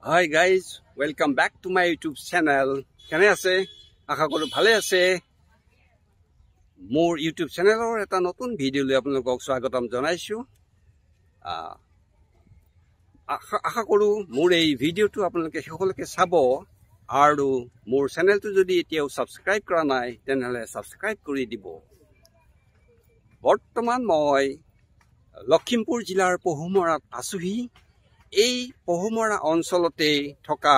Hi guys, welcome back to my YouTube channel. Kene ase? Akha koru bhale ase. More YouTube channel or eta notun video le apnalok swagatam janaisu. Akha koru more ei video tu apnaloke সকলকে sabo aru more channel tu jodi etiao subscribe kora nai tenhale subscribe kori dibo. Bortoman moi Lakhimpur jilar Pohumarat asuhi. এই পহুমৰা অঞ্চলতে থকা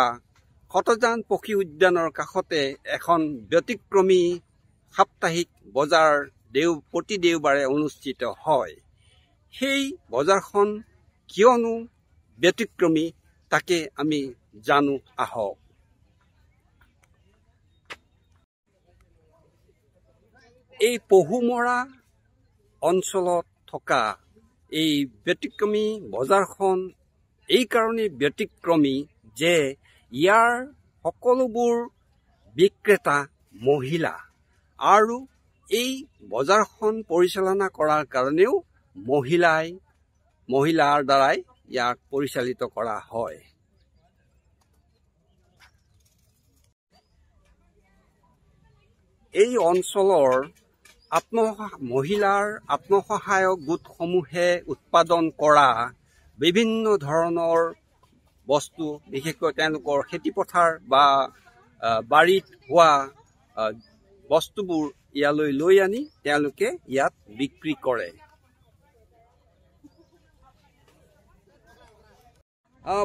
খতজান পক্ষী উদ্যানৰ কাষতে এখন ব্যতিক্ৰমী সাপ্তাহিক বজাৰ প্ৰতি দেওবাৰে অনুষ্ঠিত হয়। সেই বজাৰখন কিয়নো ব্যতিক্ৰমী তাকে আমি জানো আহক। এই পহুমৰা অঞ্চলত থকা এই ব্যতিক্ৰমী বজাৰখন এই কাৰণে ব্যতিক্ৰমী যে ইয়াৰ সকলোবোৰ বিক্ৰেতা মহিলা আৰু এই বজাৰখন পৰিচালনা কৰাৰ কাৰণেও মহিলাৰ দ্বাৰাই ইয়াক পৰিচালিত কৰা হয়। এই অঞ্চলৰ মহিলাৰ আত্মসহায়ক গোটসমূহে উৎপাদন কৰা বিভিন্ন ধৰণৰ বস্তু বিশেষকৈ তেওঁলোকৰ খেতি পথাৰ বা বাৰীত হোৱা বস্তুবোৰ ইয়ালৈ লৈ আনি তেওঁলোকে ইয়াত বিক্ৰী কৰে।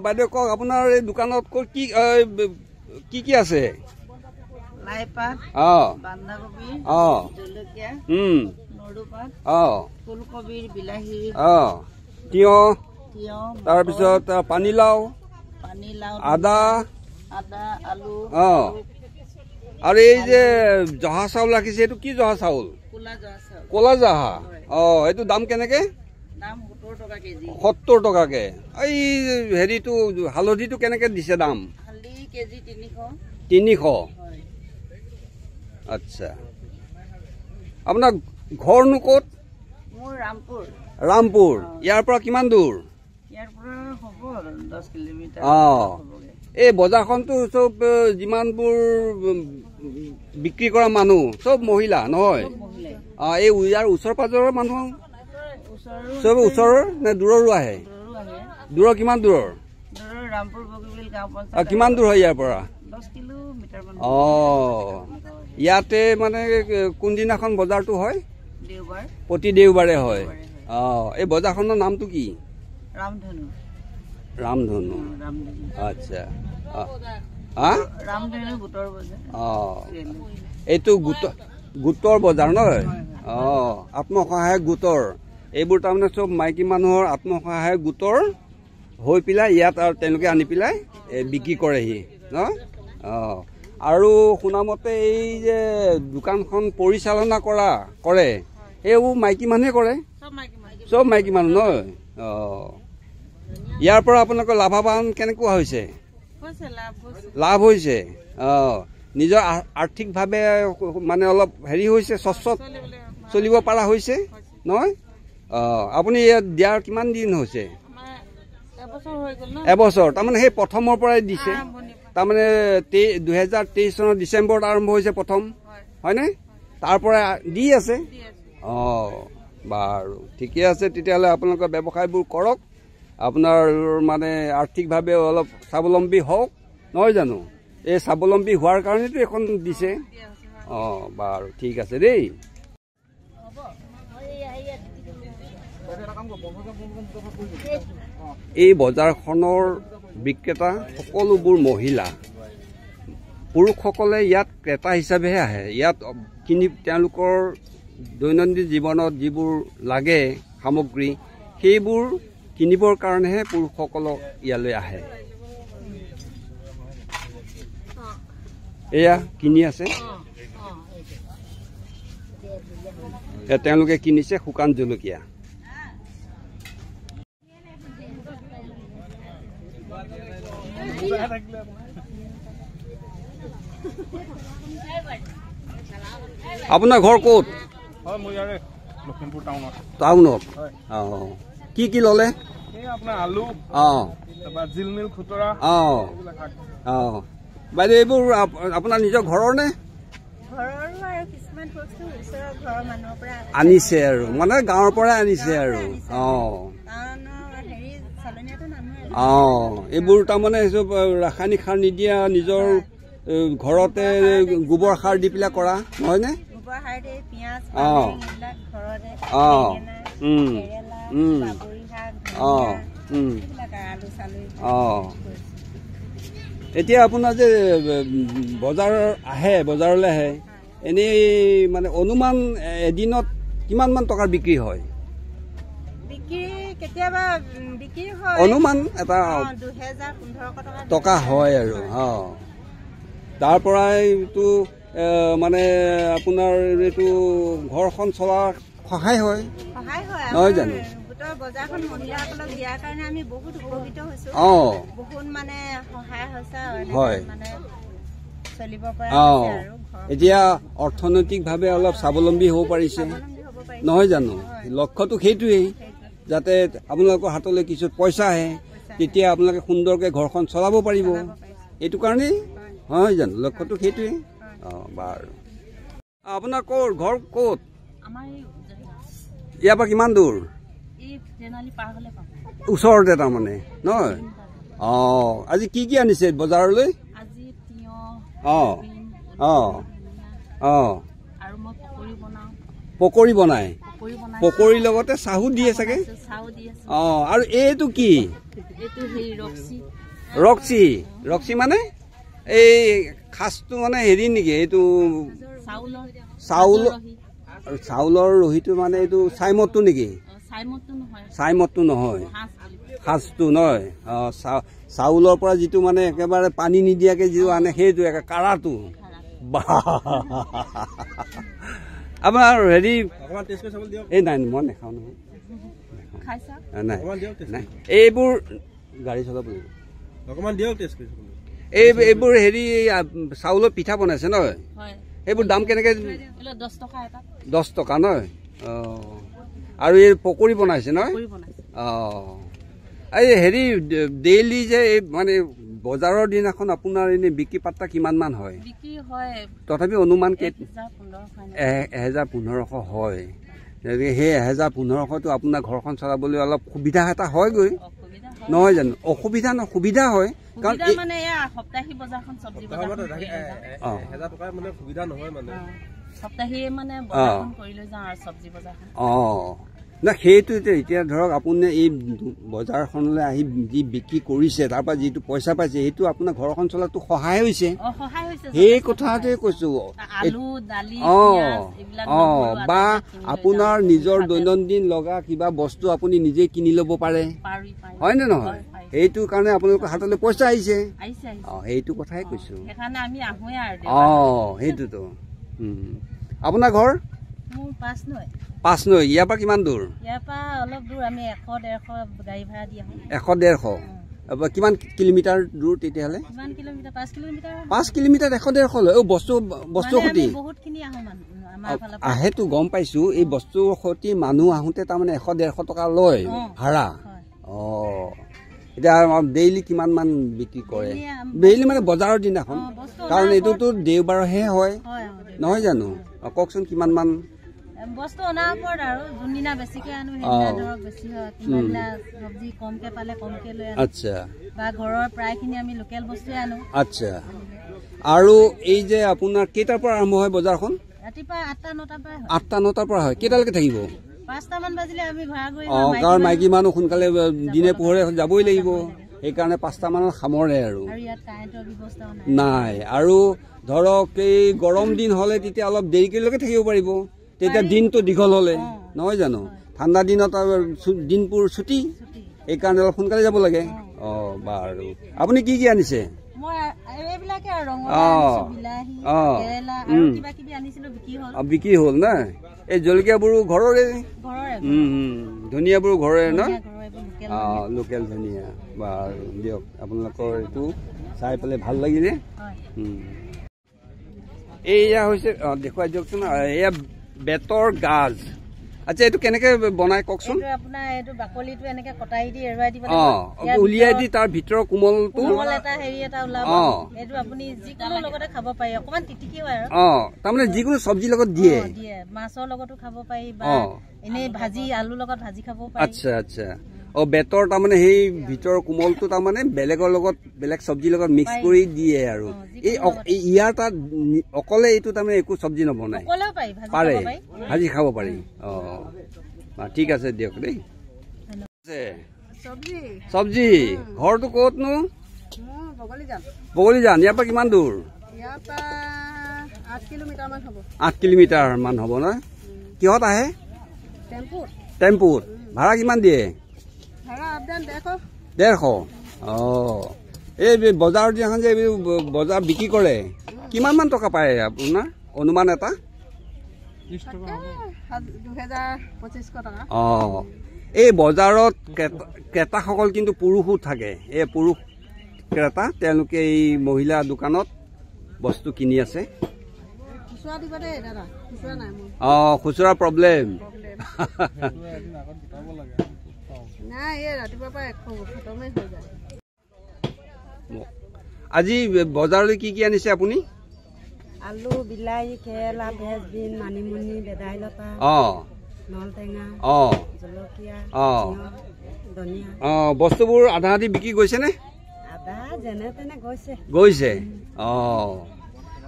বাইদেউ কওক আপোনাৰ এই দোকানত কি কি আছে? লাইপাত, বান্ধাকবি, জলকীয়া, নৰুপাত, ফুলকবিৰ বিলাহী, তিয়হ, তাৰপিছত পানীলাও, আদা, আলু, আৰু এই যে জহা চাউল ৰাখিছে এইটো কি জহা চাউল? কলা জহা। এইটো দাম কেনেকে? 70 টকাকে। এই হেৰিটো হালধিটো কেনেকে দিছে দাম? 300। আচ্ছা, আপোনাৰ ঘৰনো ক'ত? মোৰ ৰামপুৰ। ৰামপুৰ। ইয়াৰ পৰা কিমান দূৰ? হ'ব 10 কিলোমিটাৰ। এই বজাৰখনটো চব যিমানবোৰ বিক্ৰী কৰা মানুহ চব মহিলা নহয়? এই ইয়াৰ ওচৰ পাজৰৰ মানুহ চব ওচৰৰ নে দূৰৰো আহে? দূৰৰ কিমান দূৰৰ? কিমান দূৰ হয় ইয়াৰ পৰা? 10 কিলোমিটাৰ। ইয়াতে মানে কোনদিনাখন বজাৰটো হয়? দেওবাৰ। প্ৰতি দেওবাৰে হয়। এই বজাৰখনৰ নামটো কি? ৰামধনু। ৰামধনু। আচ্ছা। ৰামধনু গোটৰ বজাৰ। এইটো গোটৰ বজাৰ নহয়? আত্মসহায়ক গোটৰ। এইবোৰ তাৰমানে চব মাইকী মানুহৰ আত্মসহায়ক গোটৰ হৈ পেলাই ইয়াত আৰু তেওঁলোকে আনি পেলাই বিক্ৰী কৰেহি ন? আৰু শুনামতে এই যে দোকানখন পৰিচালনা কৰে এইবোৰ মাইকী মানুহে কৰে? চব মাইকী মানুহ নহয়? ইয়াৰ পৰা আপোনালোকৰ লাভৱান কেনেকুৱা হৈছে? লাভ হৈছে। নিজৰ আৰ্থিকভাৱে মানে অলপ হেৰি হৈছে, স্বচ্ছল চলিব পৰা হৈছে নহয়? আপুনি ইয়াত দিয়াৰ কিমান দিন হৈছে? এবছৰ। তাৰমানে সেই প্ৰথমৰ পৰাই দিছে? তাৰমানে 2023 চনৰ ডিচেম্বৰত আৰম্ভ হৈছে প্ৰথম, হয়নে? তাৰ পৰা দি আছে? বাৰু ঠিকে আছে, তেতিয়াহ'লে আপোনালোকৰ ব্যৱসায়বোৰ কৰক, আপোনাৰ মানে আৰ্থিকভাৱে অলপ স্বাৱলম্বী হওক, নহয় জানো? এই স্বাৱলম্বী হোৱাৰ কাৰণেতো এখন দিছে। বাৰু ঠিক আছে দেই। এই বজাৰখনৰ বিক্ৰেতা সকলোবোৰ মহিলা। পুৰুষসকলে ইয়াত ক্ৰেতা হিচাপেহে আহে। ইয়াত তেওঁলোকৰ দৈনন্দিন জীৱনত যিবোৰ লাগে সামগ্ৰী সেইবোৰ কিনিবৰ কাৰণেহে পুৰুষসকলক ইয়ালৈ আহে। এয়া কিনি আছে, তেওঁলোকে কিনিছে শুকান জলকীয়া। আপোনাৰ ঘৰ ক'ত? লখিমপুৰ টাউনত। টাউনত? কি কি ল'লে? আপোনাৰ আলু জিলমিল খুতৰা বাইদেউ এইবোৰ আপোনাৰ নিজৰ ঘৰৰ নে আনিছে আৰু মানে গাঁৱৰ পৰা আনিছে আৰু এইবোৰ তাৰমানে ৰাসায়নিক সাৰ নিদিয়া নিজৰ ঘৰতে গোবৰ সাৰ দি পেলাই কৰা নহয়নে এতিয়া আপোনাৰ যে বজাৰলৈ আহে এনেই মানে অনুমান এদিনত কিমান মান টকাৰ বিক্ৰী হয় অনুমান এটা টকা হয় আৰু তাৰ পৰাইতো মানে আপোনাৰ এইটো ঘৰখন চলাৰ সহায় হয় নহয় জানো হয় এতিয়া অৰ্থনৈতিকভাৱে অলপ স্বাৱলম্বী হ'ব পাৰিছে নহয় জানো লক্ষ্যটো সেইটোৱেই যাতে আপোনালোকৰ হাতলৈ কিছু পইচা আহে তেতিয়া আপোনালোকে সুন্দৰকৈ ঘৰখন চলাব পাৰিব এইটো কাৰণেই হয় জানো লক্ষ্যটো সেইটোৱেই বাৰু আপোনাৰ ঘৰ ক'ত ইয়াৰ পৰা কিমান দূৰ ওচৰতে তাৰমানে নহয় আজি কি কি আনিছে বজাৰলৈ পকৰি বনাই পকৰিৰ লগতে চাহো দিয়ে চাগে আৰু এইটো কি ৰক্সি মানে এই খাজটো মানে হেৰি নেকি এইটো চাউলৰ ৰহিটো মানে এইটো চাইমদটো নেকি চাইমদটো নহয় খাজটো নহয় চাউলৰ পৰা যিটো মানে একেবাৰে পানী নিদিয়াকে যিটো আনে সেইটো একে কাৰাটো আপোনাৰ হেৰি এই নাই মই নাখাওঁ নহয় নাই এইবোৰ গাড়ী চলাব এইবোৰ হেৰি চাউলৰ পিঠা বনাইছে নহয় এইবোৰ দাম কেনেকে 10 টকা নহয় আৰু এই পকৰি বনাইছে নহয় এই হেৰি ডেইলি যে মানে বজাৰৰ দিনাখন আপোনাৰ এনে বিক্ৰী পাত্তা কিমান মান হয় তথাপি অনুমান 1000-1500 হয় সেই 1000-1500টো আপোনাৰ ঘৰখন চলাবলৈ অলপ সুবিধা এটা হয়গৈ নহয় জানো অসুবিধা সুবিধা হয় কাৰণ মানে সপ্তাহী বজাৰখন চব্জি বজাৰখন 1000 টকা মানে সুবিধা নহয় মানে সপ্তাহী মানে বজাৰখন কৰি লৈ যাওঁ আৰু চব্জি বজাৰখন না সেইটো এতিয়া ধৰক আপুনি এই বজাৰখনলৈ আহি যি বিক্ৰী কৰিছে তাৰ পৰা যিটো পইচা পাইছে সেইটো আপোনাৰ ঘৰখন চলাতো সহায় হৈছে সেই কথাটোৱে কৈছো বা আপোনাৰ নিজৰ দৈনন্দিন লগা কিবা বস্তু আপুনি নিজে কিনি ল'ব পাৰে হয় নে নহয় সেইটো কাৰণে আপোনালোকৰ হাতলৈ পইচা আহিছে সেইটো কথাই কৈছো সেইটোতো আপোনাৰ ঘৰ পাঁচ নৈ ইয়াৰ পৰা কিমান দূৰ অলপ দূৰ আমি 100-150 গাড়ী ভাড়া দি আহোঁ 100-150 কিমান কিলোমিটাৰ দূৰ তেতিয়াহ'লে 5 কিলোমিটাৰ 100-150 লয় বস্তু সতি আহেতো গম পাইছো এই বস্তুৰ সতি মানুহ আহোঁতে তাৰমানে 100-150 টকা লয় ভাড়া এতিয়া ডেইলি কিমান মান বিক্ৰী কৰে ডেইলি মানে বজাৰৰ দিনাখন কাৰণ এইটোতো দেওবাৰহে হয় নহয় জানো কওকচোন কিমান মান বস্তু অনাৰ ওপৰত আৰু যোনদিনা বেছিকে আনো সেইদিনা ধৰক বেছি হয় কিমানলা সবজি কমকে পালে কমকে লৈ আনো আচ্ছা বা ঘৰৰ প্ৰায়খিনি আমি লোকেল বস্তুৱে আনো আচ্ছা আৰু এই যে আপোনাৰ কেইটাৰ পৰা আৰম্ভ হয় বজাৰখন ৰাতিপুৱা 8টা-9টাৰ পৰা হয় কেইটালৈকে থাকিব 5টা মান বাজিলে আমি ভাড়া কৰি কাৰণ মাইকী মানুহ সোনকালে দিনে পোহৰে যাবই লাগিব সেইকাৰণে 5টা মানত সামৰে আৰু ইয়াত কাৰেণ্টৰ ব্যৱস্থা নাই আৰু ধৰক এই গৰম দিন হলে তেতিয়া অলপ দেৰিলৈকে থাকিব পাৰিব তেতিয়া দিনটো দীঘল হলে নহয় জানো ঠাণ্ডা দিনত দিনপুৰ ছুটি এইকাৰণে অলপ সোনকালে যাব লাগে বাৰু আপুনি কি কি আনিছে বিক্ৰী হ'ল না এই জলকীয়াবোৰো ঘৰৰে ধনিয়াবোৰো ঘৰৰে ন লোকেল ধনিয়া বাৰু দিয়ক আপোনালোকৰ এইটো চাই পেলাই ভাল লাগিলে এয়া হৈছে দেখুৱাই দিয়কচোন এয়া বেতৰ গাজ আচ্ছা এইটো কেনেকে বনাই কওকচোন এইটো আপোনাৰ এইটো বাকলিটো এনেকে কটাই দি এৰুৱাই দিব উলিয়াই দি তাৰ ভিতৰৰ কোমলটো কোমল এটা হেৰি এটা ওলাব এইটো আপুনি যিকোনো লগতে খাব পাৰি অকমান তিতিকি হয় আৰু তাৰমানে যিকোনো চব্জিৰ লগত দিয়ে মাছৰ লগতো খাব পাৰি বা এনে ভাজি আলু লগত ভাজি খাব পাৰি আচ্ছা আচ্ছা বেতৰ তাৰমানে সেই ভিতৰৰ কোমলটো তাৰমানে বেলেগৰ লগত বেলেগ চব্জিৰ লগত মিক্স কৰি দিয়ে আৰু এই ইয়াৰ তাত অকলে এইটো তাৰমানে একো চব্জি নবনাই পাৰে ভাজি খাব পাৰি ঠিক আছে দিয়ক দেই চব্জি ঘৰটো ক'তনো বগলীজান ইয়াৰ পৰা কিমান দূৰ 8 কিলোমিটাৰ মান হ'ব নহয় কিহত আহে টেম্পুত ভাড়া কিমান দিয়ে 150 এই বজাৰত যিখন যে বজাৰ বিক্ৰী কৰে কিমান মান টকা পায় আপোনাৰ অনুমান এটা 2000-2500 টকা এই বজাৰত ক্ৰেতাসকল কিন্তু পুৰুষো থাকে এই পুৰুষ ক্ৰেতা তেওঁলোকে এই মহিলা দোকানত বস্তু কিনি আছে খুচুৰা প্ৰব্লেম আজি বজাৰলৈ কি কি আনিছে আপুনি আলু বিলাহী কেৰেলা ফ্ৰেঞ্চবিন মানিমুনি ভেদাইলতা নলটেঙা জলকীয়া ধনিয়া বস্তুবোৰ আধা আধি বিক্ৰী গৈছে নে আধা যেনে তেনে গৈছে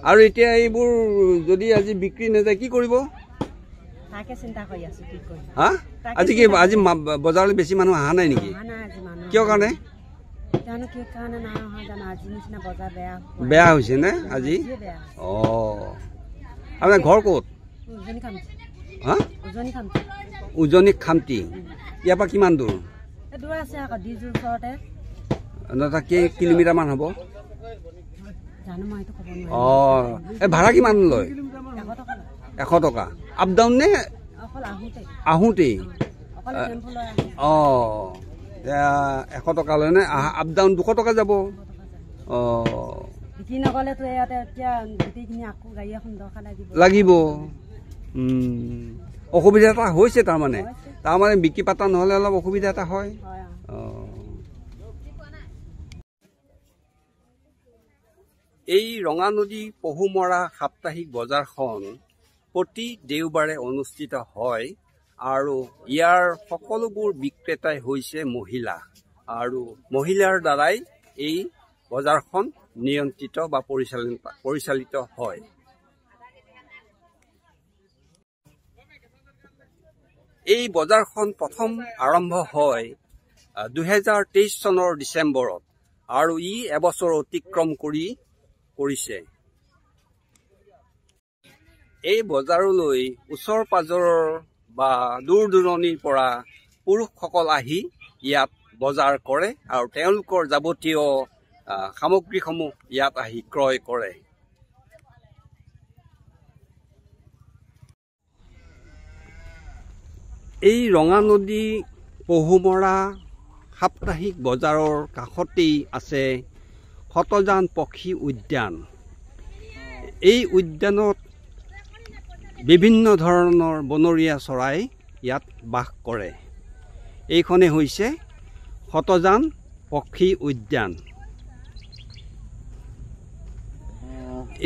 আৰু এতিয়া এইবোৰ যদি আজি বিক্ৰী নাযায় কি কৰিব তাকে চিন্তা কৰি আছো কি কৰিম আজি কি আজি বজাৰলৈ বেছি মানুহ অহা নাই নেকি কিয় কাৰণে বেয়া হৈছে নে আজি আপোনাৰ ঘৰ ক'ত উজনি খামটি ইয়াৰ পৰা কিমান দূৰ কেই কিলোমিটাৰ মান হ'ব ভাড়া কিমান লয় 100 টকা আপ ডাউন নে আহোঁতেই 100 টকা লয় নে আপ ডাউন 200 টকা যাব লাগিব অসুবিধা এটা হৈছে তাৰমানে বিক্ৰী পাতা নহ'লে অলপ অসুবিধা এটা হয় এই ৰঙানদী পহুমৰা সাপ্তাহিক বজাৰখন প্ৰতি দেওবাৰে অনুষ্ঠিত হয় আৰু ইয়াৰ সকলোবোৰ বিক্ৰেতাই হৈছে মহিলা আৰু মহিলাৰ দ্বাৰাই এই বজাৰখন নিয়ন্ত্ৰিত বা পৰিচালিত হয় এই বজাৰখন প্ৰথম আৰম্ভ হয় 2023 চনৰ ডিচেম্বৰত আৰু ই এবছৰ অতিক্ৰম কৰিছে এই বজাৰলৈ ওচৰ পাজৰৰ বা দূৰ দূৰণিৰ পৰা পুৰুষসকল আহি ইয়াত বজাৰ কৰে আৰু তেওঁলোকৰ যাৱতীয় সামগ্ৰীসমূহ ইয়াত আহি ক্ৰয় কৰে এই ৰঙানদী পহুমৰা সাপ্তাহিক বজাৰৰ কাষতেই আছে শতজান পক্ষী উদ্যান এই উদ্যানত বিভিন্ন ধৰণৰ বনৰীয়া চৰাই ইয়াত বাস কৰে এইখনে হৈছে শতজান পক্ষী উদ্যান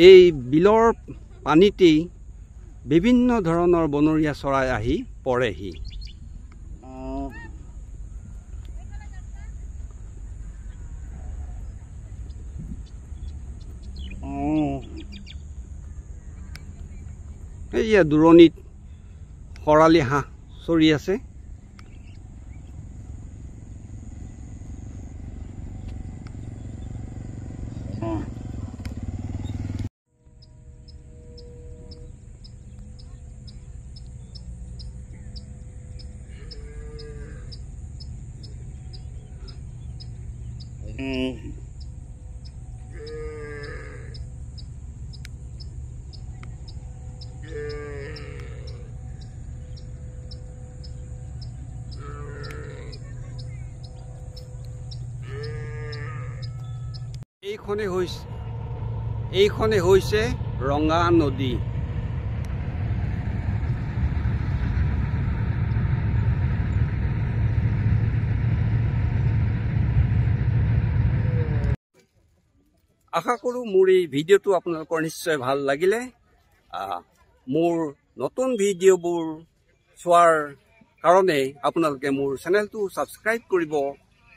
এই বিলৰ পানীতেই বিভিন্ন ধৰণৰ বনৰীয়া চৰাই আহি পৰেহি এয়া দূৰণিত খৰালি হাঁহ চৰি আছে এইখনে হৈছে ৰঙা নদী আশা কৰোঁ মোৰ এই ভিডিঅ'টো আপোনালোকৰ নিশ্চয় ভাল লাগিলে মোৰ নতুন ভিডিঅ'বোৰ চোৱাৰ কাৰণে আপোনালোকে মোৰ চেনেলটো ছাবস্ক্ৰাইব কৰিব।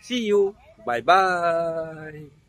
See you. Bye bye.